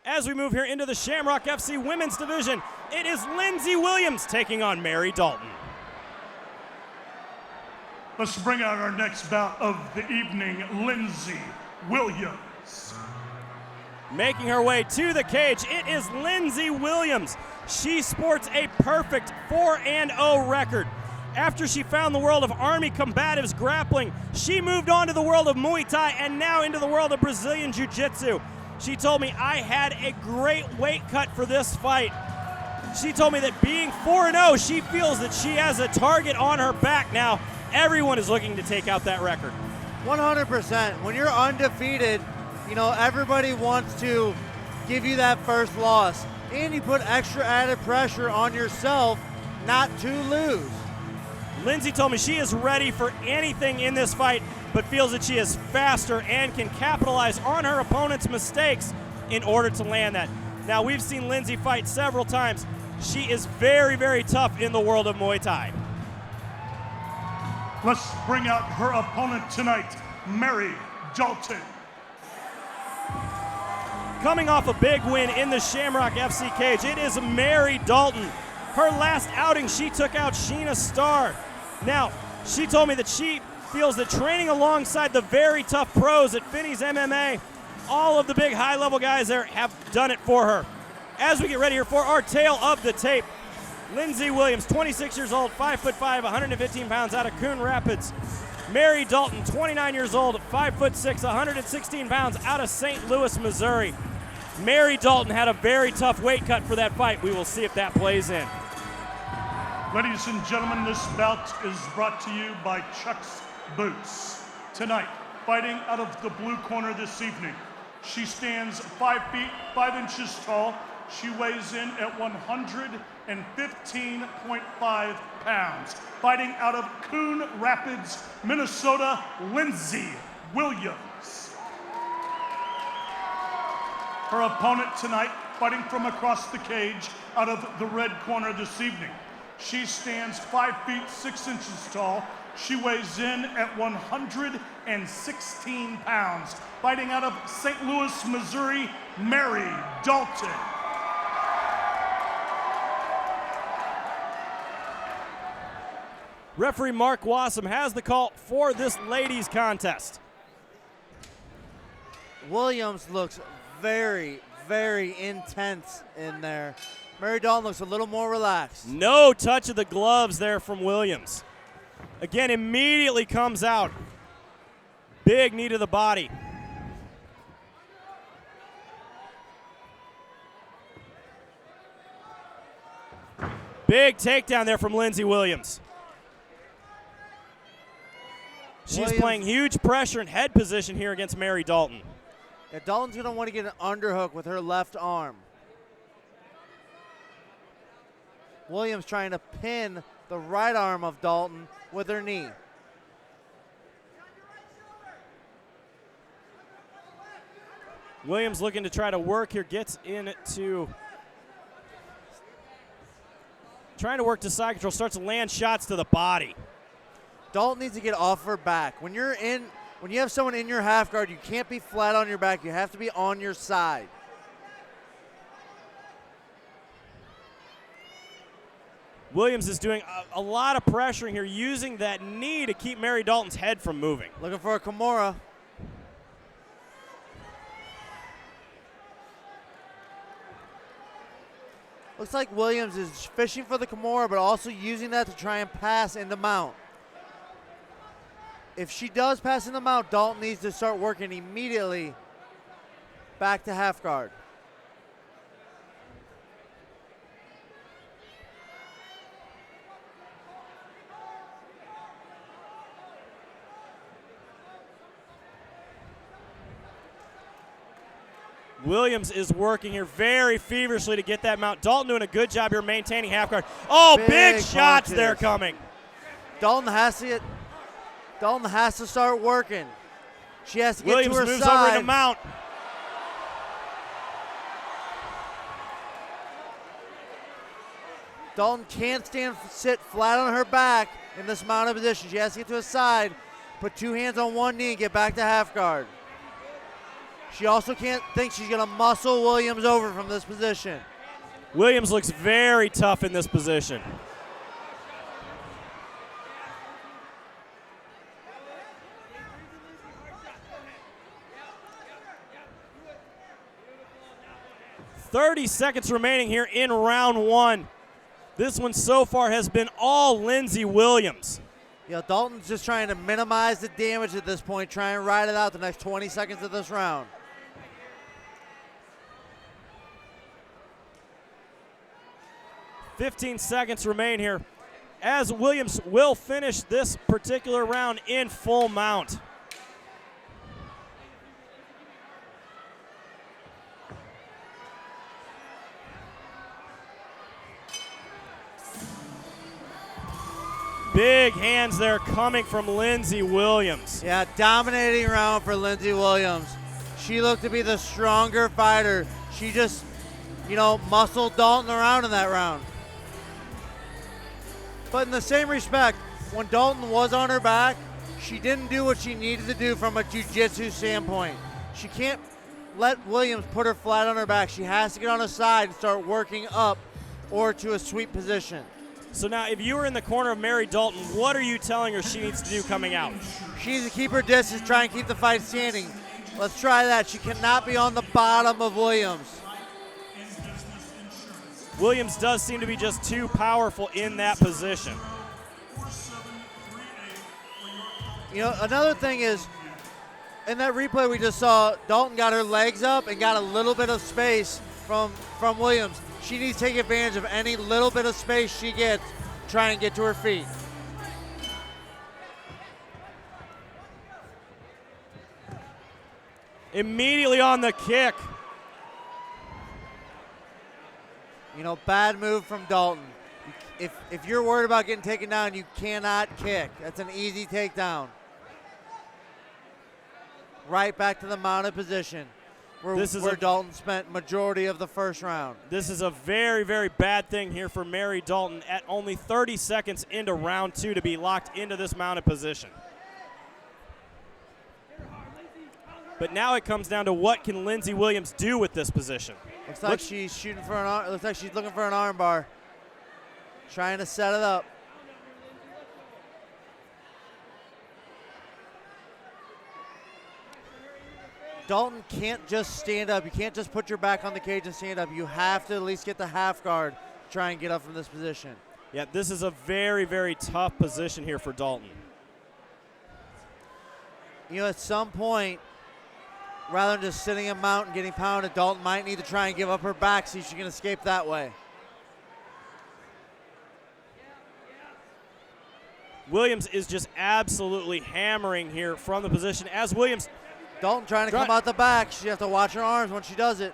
As we move here into the Shamrock FC Women's Division, it is Lindsey Williams taking on Mary Dalton. Let's bring out our next bout of the evening, Lindsey Williams. Making her way to the cage, it is Lindsey Williams. She sports a perfect 4-0 record. After she found the world of Army Combatives grappling, she moved on to the world of Muay Thai and now into the world of Brazilian Jiu-Jitsu. She told me, I had a great weight cut for this fight. She told me that being 4-0, she feels that she has a target on her back now. Everyone is looking to take out that record. 100%. When you're undefeated, you know, everybody wants to give you that first loss. And you put extra added pressure on yourself not to lose. Lindsey told me she is ready for anything in this fight, but feels that she is faster and can capitalize on her opponent's mistakes in order to land that. Now, we've seen Lindsey fight several times. She is very, very tough in the world of Muay Thai. Let's bring out her opponent tonight, Mary Dalton. Coming off a big win in the Shamrock FC cage, it is Mary Dalton. Her last outing, she took out Sheena Starr. Now, she told me that she feels that training alongside the very tough pros at Finney's MMA, all of the big high-level guys there have done it for her. As we get ready here for our tale of the tape, Lindsey Williams, 26 years old, 5'5", 115 pounds, out of Coon Rapids. Mary Dalton, 29 years old, 5'6", 116 pounds, out of St. Louis, Missouri. Mary Dalton had a very tough weight cut for that fight. We will see if that plays in. Ladies and gentlemen, this bout is brought to you by Chuck's Boots. Tonight, fighting out of the blue corner this evening, she stands 5 feet 5 inches tall. She weighs in at 115.5 pounds. Fighting out of Coon Rapids, Minnesota, Lindsey Williams. Her opponent tonight, fighting from across the cage out of the red corner this evening. She stands 5 feet 6 inches tall. She weighs in at 116 pounds. Fighting out of St. Louis, Missouri, Mary Dalton. Referee Mark Wassam has the call for this ladies' contest. Williams looks very, very intense in there. Mary Dalton looks a little more relaxed. No touch of the gloves there from Williams. Again, immediately comes out. Big knee to the body. Big takedown there from Lindsey Williams. She's playing huge pressure and head position here against Mary Dalton. Yeah, Dalton's going to want to get an underhook with her left arm. Williams trying to pin the right arm of Dalton with her knee. Williams looking to try to work here, gets into trying to work to side control, starts to land shots to the body. Dalton needs to get off her back. When you have someone in your half guard, you can't be flat on your back. You have to be on your side. Williams is doing a lot of pressuring here, using that knee to keep Mary Dalton's head from moving. Looking for a Kimura. Looks like Williams is fishing for the Kimura, but also using that to try and pass in the mount. If she does pass in the mount, Dalton needs to start working immediately back to half guard. Williams is working here very feverishly to get that mount. Dalton doing a good job here maintaining half guard. Oh, big shots there coming. Dalton has to start working. She has to get Williams to her moves side. over to mount. Dalton can't sit flat on her back in this mounted position. She has to get to his side, put two hands on one knee, and get back to half guard. She also can't think she's going to muscle Williams over from this position. Williams looks very tough in this position. "30 seconds remaining here in round one. This one so far has been all Lindsey Williams. You know, Dalton's just trying to minimize the damage at this point, try and ride it out the next 20 seconds of this round. "15 seconds remain here as Williams will finish this particular round in full mount. Big hands there coming from Lindsey Williams. Yeah, dominating round for Lindsey Williams. She looked to be the stronger fighter. She just, you know, muscled Dalton around in that round. But in the same respect, when Dalton was on her back, she didn't do what she needed to do from a jiu-jitsu standpoint. She can't let Williams put her flat on her back. She has to get on her side and start working up or to a sweep position. So now if you were in the corner of Mary Dalton, what are you telling her she needs to do coming out? She needs to keep her distance, try and keep the fight standing. Let's try that. She cannot be on the bottom of Williams. Williams does seem to be just too powerful in that position. You know, another thing is, in that replay we just saw, Dalton got her legs up and got a little bit of space from Williams. She needs to take advantage of any little bit of space she gets, try and get to her feet. Immediately on the kick. You know, bad move from Dalton. If you're worried about getting taken down, you cannot kick. That's an easy takedown. Right back to the mounted position where Dalton spent majority of the first round. This is a very, very bad thing here for Mary Dalton at only 30 seconds into round two to be locked into this mounted position. But now it comes down to what can Lindsey Williams do with this position. Looks like she's shooting for an. Looks like she's looking for an arm bar, trying to set it up. Dalton can't just stand up. You can't just put your back on the cage and stand up. You have to at least get the half guard to try and get up from this position. Yeah, this is a very, very tough position here for Dalton. You know, at some point, rather than just sitting in mount and getting pounded, Dalton might need to try and give up her back so she can escape that way. Williams is just absolutely hammering here from the position as Williams. Dalton trying to come out the back. She has to watch her arms when she does it.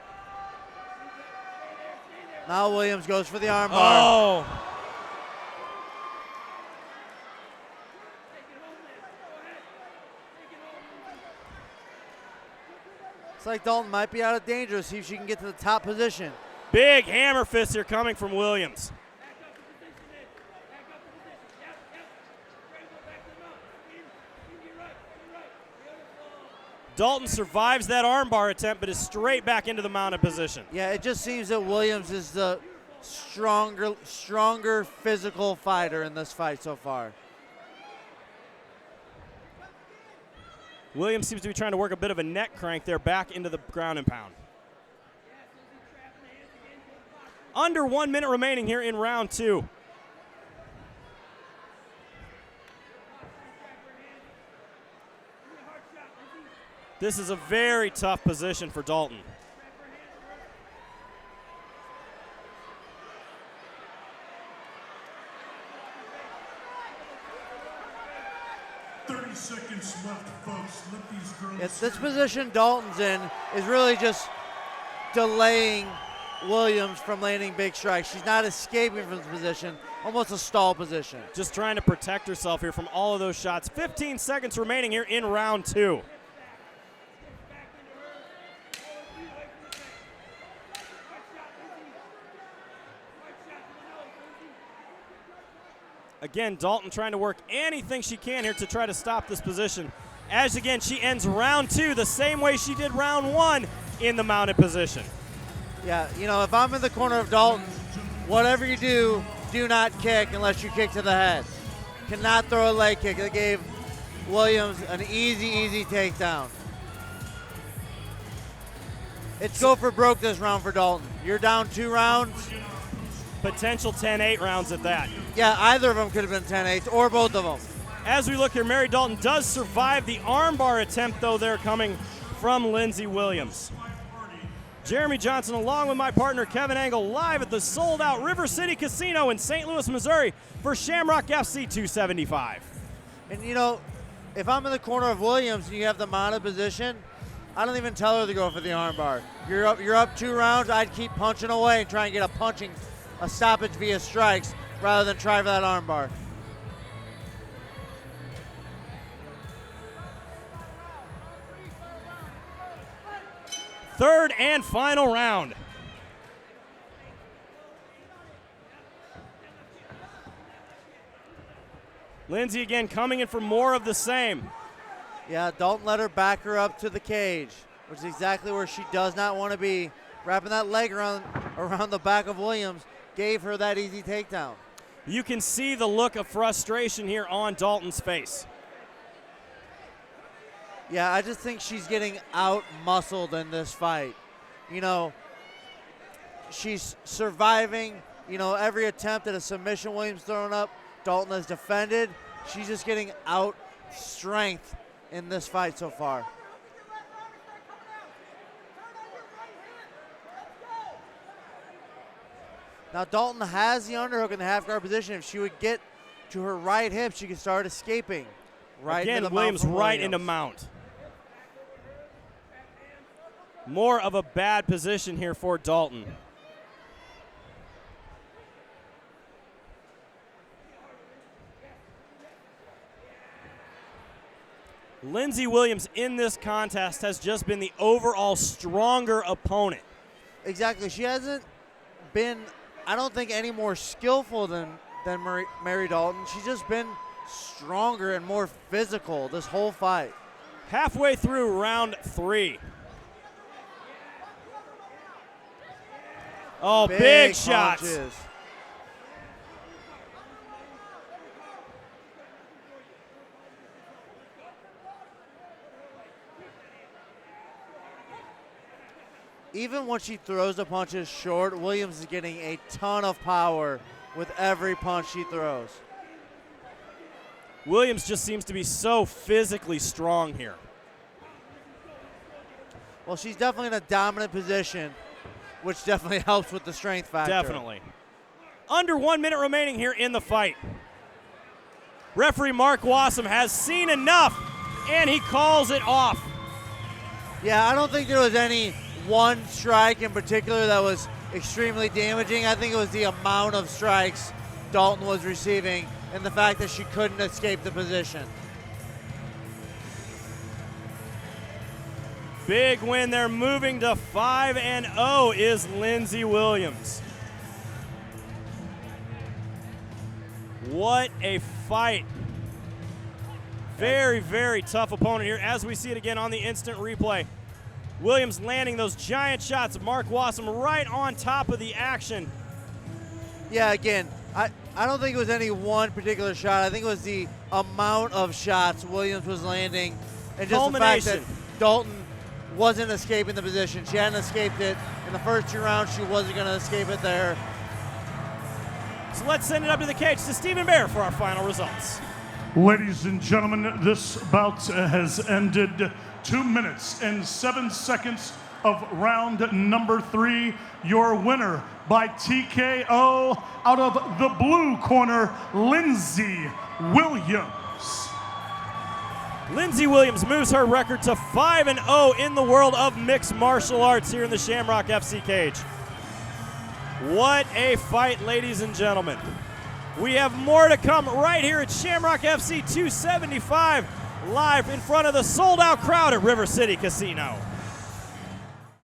Now Williams goes for the arm bar. Oh. It's like Dalton might be out of danger. See if she can get to the top position. Big hammer fist here coming from Williams. Dalton survives that armbar attempt, but is straight back into the mounted position. Yeah, it just seems that Williams is the stronger physical fighter in this fight so far. Williams seems to be trying to work a bit of a neck crank there back into the ground and pound. Under 1 minute remaining here in round two. This is a very tough position for Dalton. Seconds left, folks. Let these girls. This position Dalton's in is really just delaying Williams from landing big strikes. She's not escaping from this position, almost a stall position. Just trying to protect herself here from all of those shots. 15 seconds remaining here in round two. Again, Dalton trying to work anything she can here to try to stop this position. as again she ends round 2 the same way she did round 1 in the mounted position. Yeah, you know, if I'm in the corner of Dalton, whatever you do, do not kick unless you kick to the head. Cannot throw a leg kick. It gave Williams an easy takedown. It's go for broke this round for Dalton. You're down 2 rounds. Potential 10-8 rounds at that. Yeah, either of them could have been 10-8s or both of them. As we look here, Mary Dalton does survive the armbar attempt, though they're coming from Lindsey Williams. Jeremy Johnson, along with my partner Kevin Angle, live at the sold-out River City Casino in St. Louis, Missouri for Shamrock FC 275. And you know, if I'm in the corner of Williams and you have the mounted position, I don't even tell her to go for the armbar. You're up 2 rounds. I'd keep punching away and try and get a stoppage via strikes rather than try for that armbar. Third and final round. Lindsey again coming in for more of the same. Yeah, Dalton let her back her up to the cage, which is exactly where she does not want to be. Wrapping that leg around the back of Williams gave her that easy takedown. You can see the look of frustration here on Dalton's face. Yeah, I just think she's getting out-muscled in this fight. You know, she's surviving, you know, every attempt at a submission Williams throwing up, Dalton has defended. She's just getting out-strength in this fight so far. Now Dalton has the underhook in the half guard position. If she would get to her right hip, she could start escaping. Right again, into the Williams mount right into mount. More of a bad position here for Dalton. Lindsey Williams in this contest has just been the overall stronger opponent. Exactly. She hasn't been, I don't think, any more skillful than Mary Dalton. She's just been stronger and more physical this whole fight. Halfway through round 3. Oh, big shots. Punches. Even when she throws the punches short, Williams is getting a ton of power with every punch she throws. Williams just seems to be so physically strong here. Well, she's definitely in a dominant position, which definitely helps with the strength factor. Definitely. Under 1 minute remaining here in the fight. Referee Mark Wassam has seen enough, and he calls it off. Yeah, I don't think there was any one strike in particular that was extremely damaging. I think it was the amount of strikes Dalton was receiving and the fact that she couldn't escape the position. Big win. They're moving to 5-0 is Lindsey Williams. What a fight. Very, very tough opponent here as we see it again on the instant replay. Williams landing those giant shots. Mark Wassam right on top of the action. Yeah, again, I don't think it was any one particular shot. I think it was the amount of shots Williams was landing and just the fact that Dalton wasn't escaping the position. She hadn't escaped it in the first 2 rounds. She wasn't going to escape it there. So let's send it up to the cage to Stephen Bear for our final results. Ladies and gentlemen, this bout has ended 2 minutes and 7 seconds of round number 3. Your winner by TKO out of the blue corner, Lindsey Williams. Lindsey Williams moves her record to 5-0 in the world of mixed martial arts here in the Shamrock FC cage. What a fight, ladies and gentlemen. We have more to come right here at Shamrock FC 275, live in front of the sold-out crowd at River City Casino.